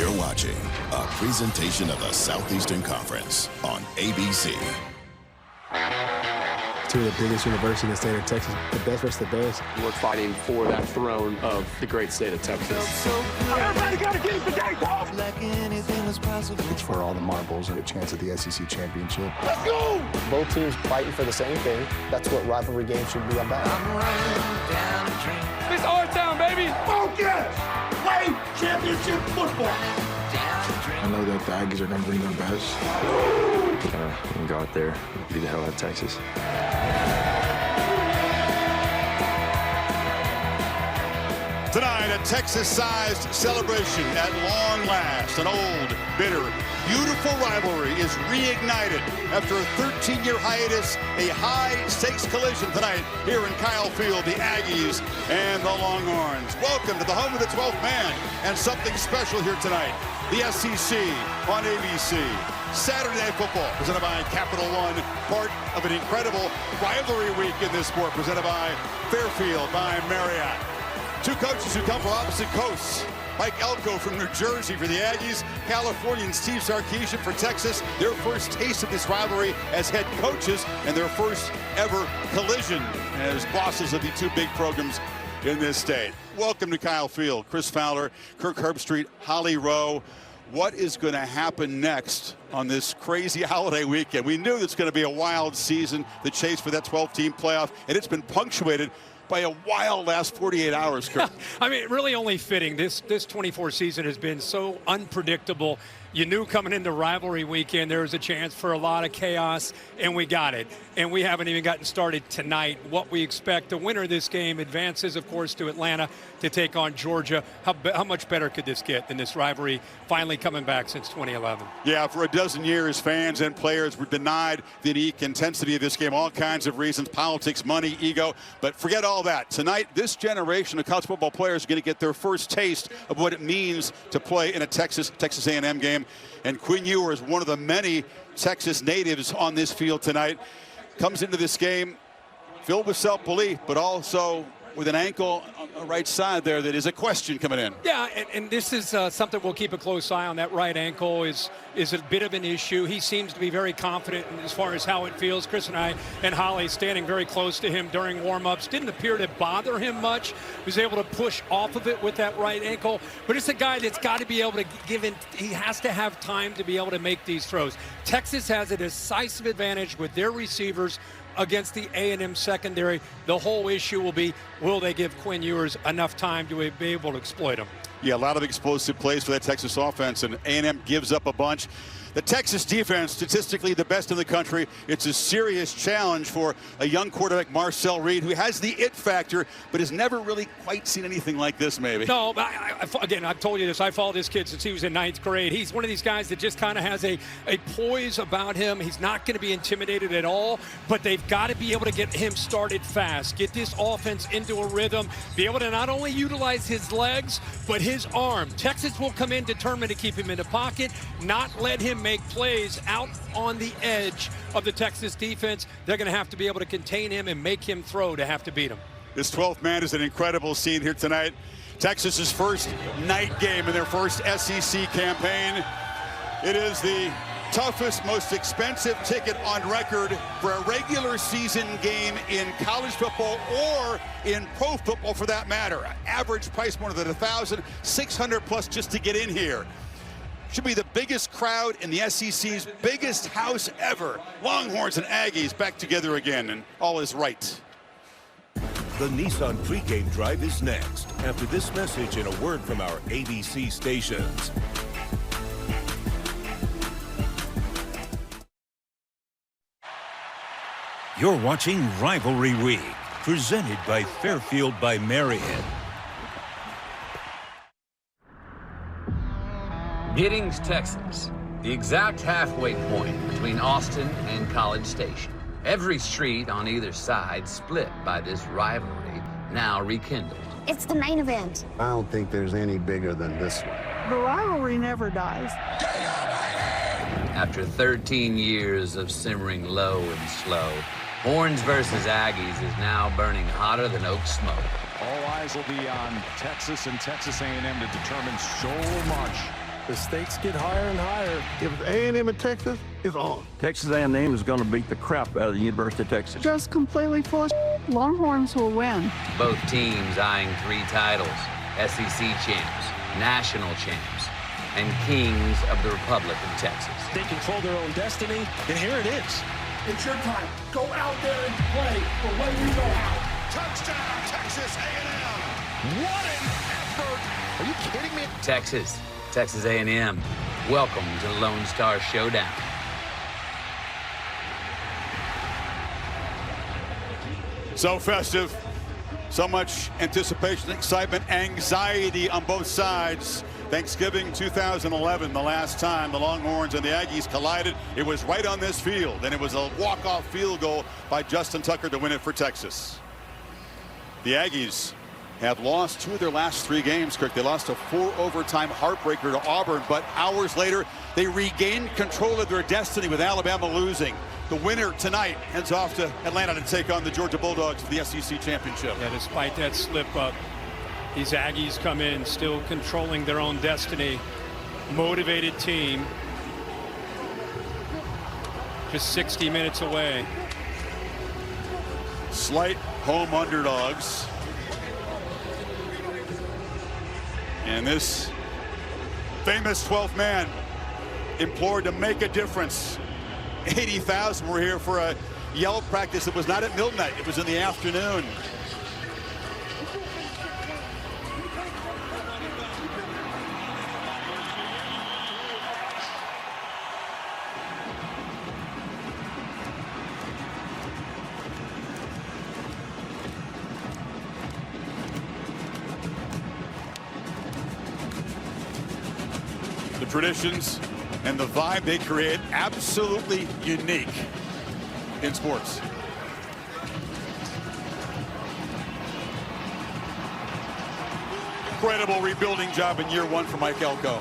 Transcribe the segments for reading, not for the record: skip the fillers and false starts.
You're watching a presentation of the Southeastern Conference on ABC. Two of the biggest universities in the state of Texas, the best versus the best. We're fighting for that throne of the great state of Texas. Everybody got to get his game off! It's for all the marbles and a chance at the SEC championship. Let's go! Both teams fighting for the same thing. That's what rivalry games should be about. It's our town, baby! Focus! Play championship football! I know that the Aggies are going to bring their best. We're going to go out there and beat the hell out of Texas. Tonight, a Texas-sized celebration at long last. An old, bitter, beautiful rivalry is reignited after a 13-year hiatus. A high-stakes collision tonight here in Kyle Field, the Aggies and the Longhorns. Welcome to the home of the 12th man, and something special here tonight. The SEC on ABC. Saturday Night Football presented by Capital One, part of an incredible rivalry week in this sport presented by Fairfield by Marriott. Two coaches who come from opposite coasts. Mike Elko from New Jersey for the Aggies, Californian Steve Sarkisian for Texas. Their first taste of this rivalry as head coaches and their first ever collision as bosses of the two big programs in this state. Welcome to Kyle Field. Chris Fowler, Kirk Herbstreit, Holly Rowe. What is going to happen next on this crazy holiday weekend? We knew it's going to be a wild season, the chase for that 12-team playoff, and it's been punctuated by a wild last 48 hours, Kirk. I mean, really only fitting. This 24 season has been so unpredictable. You knew coming into rivalry weekend there was a chance for a lot of chaos, and we got it. And we haven't even gotten started tonight. What we expect, the winner of this game advances, of course, to Atlanta to take on Georgia. How much better could this get than this rivalry finally coming back since 2011? Yeah, for a dozen years, fans and players were denied the unique intensity of this game. All kinds of reasons, politics, money, ego. But forget all that. Tonight, this generation of college football players are going to get their first taste of what it means to play in a Texas A&M game. And Quinn Ewer is one of the many Texas natives on this field tonight. Comes into this game filled with self-belief, but also with an ankle on the right side there that is a question coming in. Yeah, and this is something we'll keep a close eye on. That right ankle is a bit of an issue. He seems to be very confident as far as how it feels. Chris and I and Holly standing very close to him during warm-ups. Didn't appear to bother him much. Was able to push off of it with that right ankle. But it's a guy that's got to be able to give in. He has to have time to be able to make these throws. Texas has a decisive advantage with their receivers against the A&M secondary. The whole issue will be, will they give Quinn Ewers enough time to be able to exploit him? Yeah, a lot of explosive plays for that Texas offense, and A&M gives up a bunch. The Texas defense, statistically the best in the country. It's a serious challenge for a young quarterback, Marcel Reed, who has the it factor, but has never really quite seen anything like this, maybe. No, but again, I've told you this. I followed this kid since he was in 9th grade. He's one of these guys that just kind of has a poise about him. He's not going to be intimidated at all, but they've got to be able to get him started fast, get this offense into a rhythm, be able to not only utilize his legs, but his arm. Texas will come in determined to keep him in the pocket, not let him make plays out on the edge of the Texas defense. They're going to have to be able to contain him and make him throw to have to beat him. This 12th man is an incredible scene here tonight. Texas's first night game in their first SEC campaign. It is the toughest, most expensive ticket on record for a regular season game in college football or in pro football for that matter. Average price more than $1,600 plus just to get in here. Should be the biggest crowd in the SEC's biggest house ever. Longhorns and Aggies back together again, and all is right. The Nissan pregame drive is next after this message and a word from our ABC stations. You're watching Rivalry Week, presented by Fairfield by Marriott. Giddings, Texas, the exact halfway point between Austin and College Station. Every street on either side split by this rivalry, now rekindled. It's the main event. I don't think there's any bigger than this one. The rivalry never dies. After 13 years of simmering low and slow, Horns versus Aggies is now burning hotter than oak smoke. All eyes will be on Texas and Texas A&M to determine so much The stakes get higher and higher. If it's A&M in Texas, it's on. Texas A&M is going to beat the crap out of the University of Texas. Just completely full of Longhorns will win. Both teams eyeing 3 titles, SEC champs, national champs, and kings of the Republic of Texas. They control their own destiny, and here it is. It's your time. Go out there and play the way you know how. Touchdown, Texas A&M. What an effort! Are you kidding me? Texas A&M. Welcome to the Lone Star Showdown. So festive, so much anticipation, excitement, anxiety on both sides. Thanksgiving 2011, the last time the Longhorns and the Aggies collided, it was right on this field, and it was a walk-off field goal by Justin Tucker to win it for Texas. The Aggies have lost 2 of their last 3 games, Kirk. They lost a 4-overtime heartbreaker to Auburn, but hours later, they regained control of their destiny with Alabama losing. The winner tonight heads off to Atlanta to take on the Georgia Bulldogs for the SEC Championship. Yeah, despite that slip-up, these Aggies come in still controlling their own destiny. Motivated team. Just 60 minutes away. Slight home underdogs. And this famous 12th man implored to make a difference. 80,000 were here for a yell practice. It was not at midnight. It was in the afternoon. The traditions and the vibe they create, absolutely unique in sports. Incredible rebuilding job in year 1 for Mike Elko.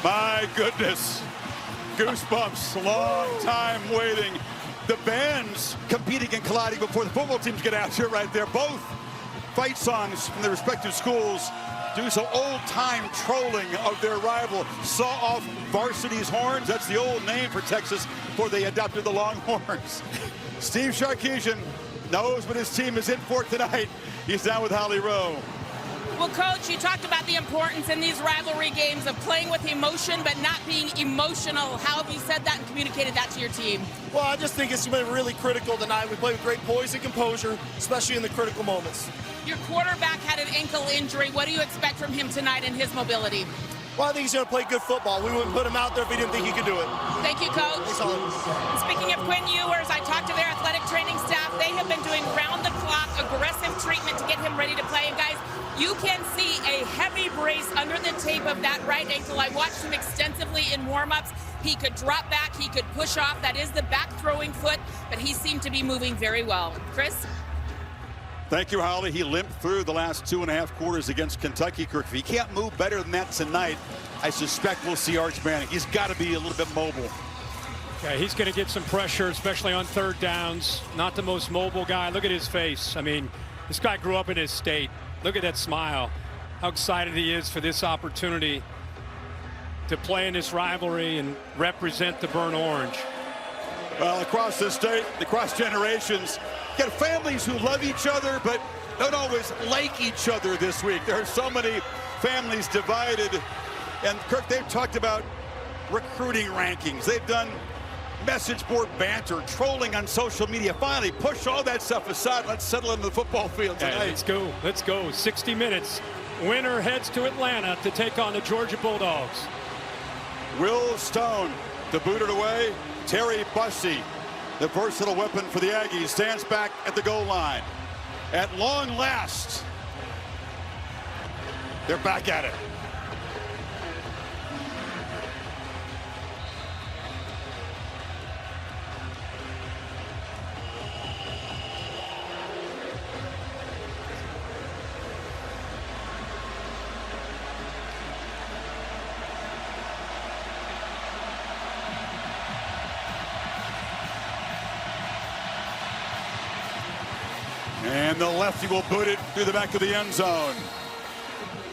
My goodness. Goosebumps. Long time waiting. The bands competing and colliding before the football teams get out here right there. Both fight songs from their respective schools do some old-time trolling of their rival. Saw off varsity's horns. That's the old name for Texas before they adopted the Longhorns. Steve Sarkisian knows what his team is in for tonight. He's down with Holly Rowe. Well, Coach, you talked about the importance in these rivalry games of playing with emotion but not being emotional. How have you said that and communicated that to your team? Well, I just think it's been really critical tonight. We played with great poise and composure, especially in the critical moments. Your quarterback had an ankle injury. What do you expect from him tonight in his mobility? Well, I think he's going to play good football. We wouldn't put him out there if we didn't think he could do it. Thank you, Coach. And speaking of Quinn Ewers, I talked to their athletic training staff. They have been doing round-the-clock aggressive treatment to get him ready to play. And, guys, you can see a heavy brace under the tape of that right ankle. I watched him extensively in warm-ups. He could drop back. He could push off. That is the back-throwing foot, but he seemed to be moving very well. Chris? Thank you, Holly. He limped through the last 2.5 quarters against Kentucky. Kirk, if he can't move better than that tonight, I suspect we'll see Arch Manning. He's got to be a little bit mobile. Okay, he's going to get some pressure, especially on third downs. Not the most mobile guy. Look at his face. I mean, this guy grew up in his state. Look at that smile. How excited he is for this opportunity to play in this rivalry and represent the Burnt Orange. Well, across the state, across generations, got families who love each other but don't always like each other this week. There are so many families divided. And Kirk, they've talked about recruiting rankings. They've done message board banter, trolling on social media. Finally, push all that stuff aside. Let's settle into the football field tonight. Okay, let's go. Let's go. 60 minutes. Winner heads to Atlanta to take on the Georgia Bulldogs. Will Stone to boot it away. Terry Bussey, the versatile weapon for the Aggies, stands back at the goal line. At long last, they're back at it. And the lefty will boot it through the back of the end zone.